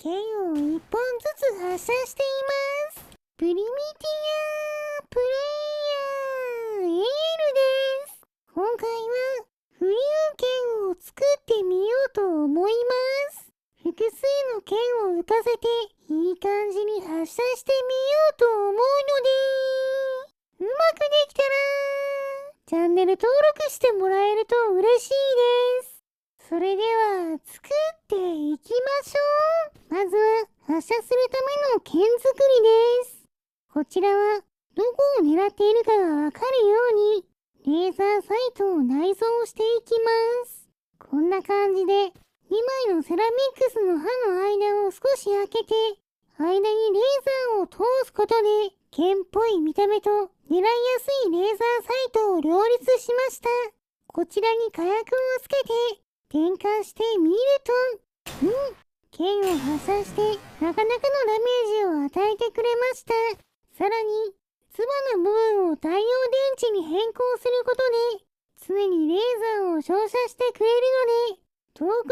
剣を一本ずつ発射しています。プリミティアプレイヤーエールです。今回は浮遊剣を作ってみようと思います。複数の剣を浮かせていい感じに発射してみようと思うので、うまくできたらチャンネル登録してもらえると嬉しいです。それでは作っていきましょう。まずは発射するための剣作りです。こちらはどこを狙っているかがわかるようにレーザーサイトを内蔵していきます。こんな感じで2枚のセラミックスの刃の間を少し開けて間にレーザーを通すことで剣っぽい見た目と狙いやすいレーザーサイトを両立しました。こちらに火薬をつけて点火してみると、剣を発射してなかなかのダメージを与えてくれました。さらに、つばの部分を太陽電池に変更することで、常にレーザーを照射してくれるので、遠くの的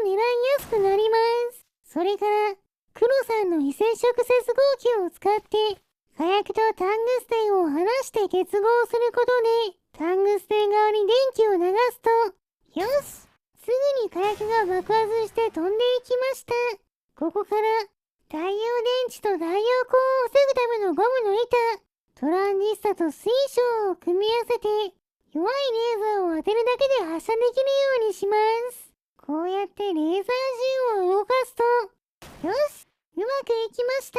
も狙いやすくなります。それから、黒さんの非接触接合器を使って、火薬とタングステンを離して結合することで、タングステン側に電気を流すと、よし！すぐに火薬が爆発して飛んでいきました。ここから太陽電池と太陽光を防ぐためのゴムの板、トランジスタと水晶を組み合わせて弱いレーザーを当てるだけで発射できるようにします。こうやってレーザー銃を動かすと、よし、うまくいきました。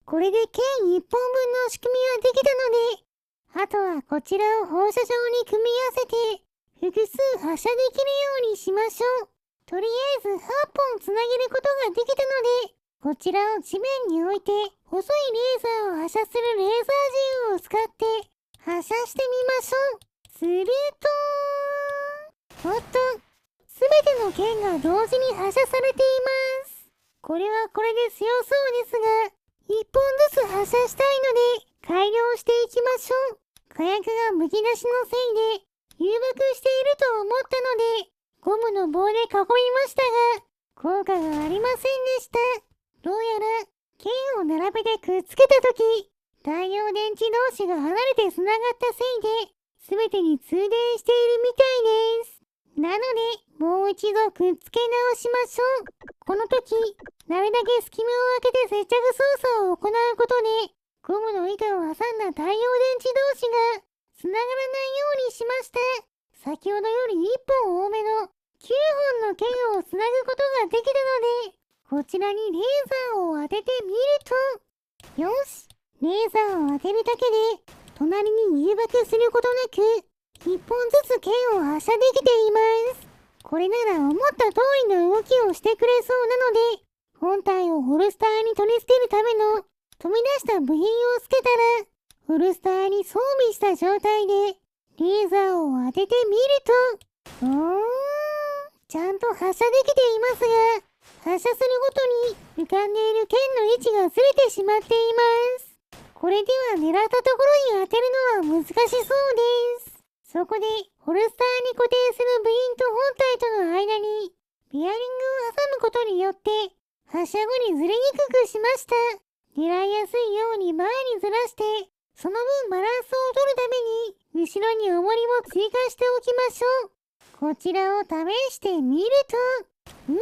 これで剣1本分の仕組みはできたので、あとはこちらを放射状に組み合わせて複数発射できるようにしましょう。とりあえず8本つなげることができたので、こちらを地面に置いて細いレーザーを発射するレーザー銃を使って発射してみましょう。すると、おっと、すべての剣が同時に発射されています。これはこれで強そうですが、1本ずつ発射したいので改良していきましょう。火薬がむき出しのせいで誘爆していると思ったので、ゴムの棒で囲みましたが、効果がありませんでした。どうやら、剣を並べてくっつけたとき、太陽電池同士が離れて繋がったせいで、すべてに通電しているみたいです。なので、もう一度くっつけ直しましょう。この時、なるだけ隙間を空けて接着操作を行うことで、ゴムの板を挟んだ太陽電池同士が、繋がらないようにしました。先ほどより1本多めの9本の剣を繋ぐことができたので、こちらにレーザーを当ててみると、よし、レーザーを当てるだけで、隣に誘爆することなく、1本ずつ剣を発射できています。これなら思った通りの動きをしてくれそうなので、本体をホルスターに取り付けるための飛び出した部品をつけたら、ホルスターに装備した状態でレーザーを当ててみると、ちゃんと発射できていますが、発射するごとに浮かんでいる剣の位置がずれてしまっています。これでは狙ったところに当てるのは難しそうです。そこでホルスターに固定する部品と本体との間にベアリングを挟むことによって発射後にずれにくくしました。狙いやすいように前にずらしてその分バランスを取るために、後ろに重りも追加しておきましょう。こちらを試してみると、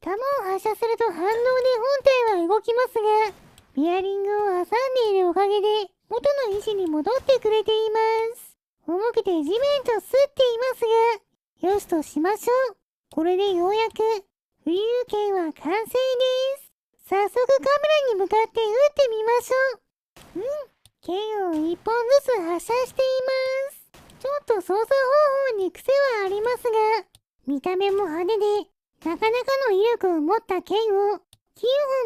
弾を発射すると反動で本体は動きますが、ベアリングを挟んでいるおかげで、元の位置に戻ってくれています。重くて地面と擦っていますが、よしとしましょう。これでようやく、浮遊剣は完成です。早速カメラに向かって撃ってみましょう。剣を1本ずつ発射しています。ちょっと操作方法に癖はありますが、見た目も派手で、なかなかの威力を持った剣を9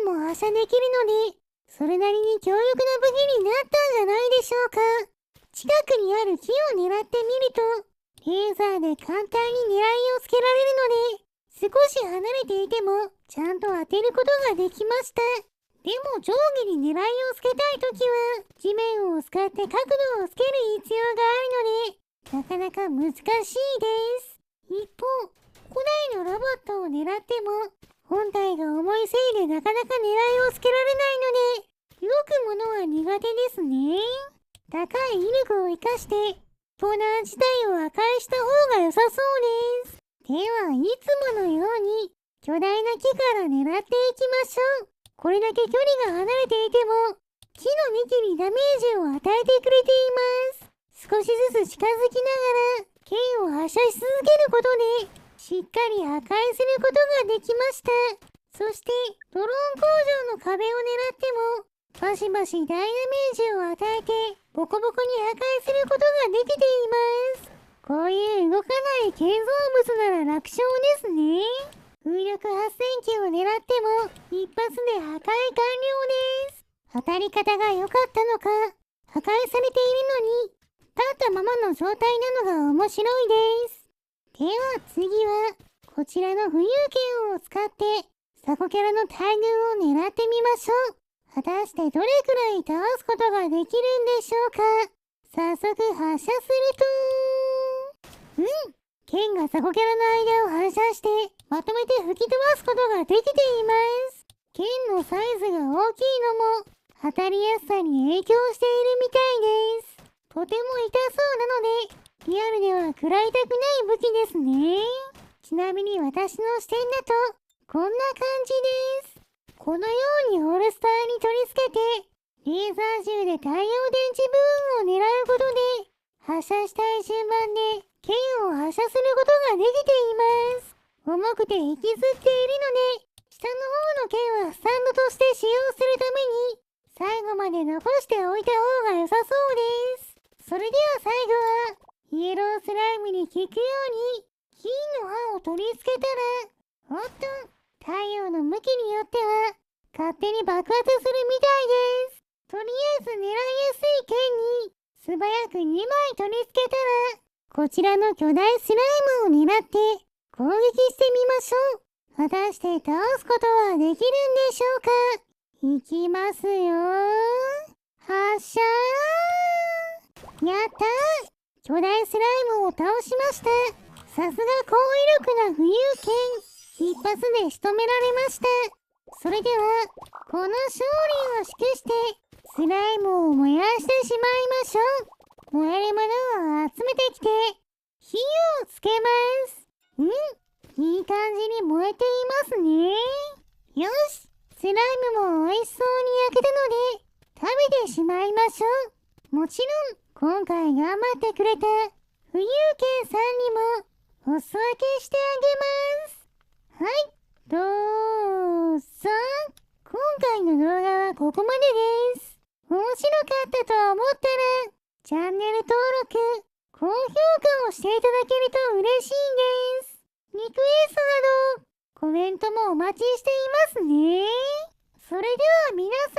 本も発射できるので、それなりに強力な武器になったんじゃないでしょうか。近くにある木を狙ってみると、レーザーで簡単に狙いをつけられるので、少し離れていてもちゃんと当てることができました。でも上下に狙いをつけたいときは、地面を使って角度をつける必要があるので、なかなか難しいです。一方、古代のロボットを狙っても、本体が重いせいでなかなか狙いをつけられないので、動くものは苦手ですね。高い威力を生かして、巨難地帯を破壊した方が良さそうです。では、いつものように、巨大な木から狙っていきましょう。これだけ距離が離れていても、木の幹にダメージを与えてくれています。少しずつ近づきながら、剣を発射し続けることで、しっかり破壊することができました。そして、ドローン工場の壁を狙っても、バシバシ大ダメージを与えて、ボコボコに破壊することができています。こういう動かない建造物なら楽勝ですね。風力発電機を狙っても、一発で破壊完了です。当たり方が良かったのか、破壊されているのに、立ったままの状態なのが面白いです。では次は、こちらの浮遊剣を使って、サコキャラの大群を狙ってみましょう。果たしてどれくらい倒すことができるんでしょうか。早速発射すると、剣がサコキャラの間を反射して、まとめて吹き飛ばすことができています。剣のサイズが大きいのも、当たりやすさに影響しているみたいです。とても痛そうなので、リアルでは食らいたくない武器ですね。ちなみに私の視点だと、こんな感じです。このようにホルスターに取り付けて、レーザー銃で太陽電池部分を狙うことで、発射したい順番で剣を発射することができています。重くて引きずっているので、下の方の剣はスタンドとして使用するために、最後まで残しておいた方が良さそうです。それでは最後は、イエロースライムに効くように、金の刃を取り付けたら、おっと、太陽の向きによっては、勝手に爆発するみたいです。とりあえず狙いやすい剣に、素早く2枚取り付けたら、こちらの巨大スライムを狙って攻撃してみましょう。果たして倒すことはできるんでしょうか。いきますよ。発射ー。やったー。巨大スライムを倒しました。さすが高威力な浮遊剣。一発で仕留められました。それでは、この勝利を祝して、スライムを燃やしてしまいましょう。燃えるものを集めてきて、火をつけます。いい感じに燃えていますね。よし、スライムも美味しそうに焼けたので、食べてしまいましょう。もちろん、今回頑張ってくれた、浮遊剣さんにも、お裾分けしてあげます。はい、どうぞ。今回の動画はここまでです。面白かったと思ったら、チャンネル登録、高評価をしていただけると嬉しいです。リクエストなど、コメントもお待ちしていますね。それでは皆さん、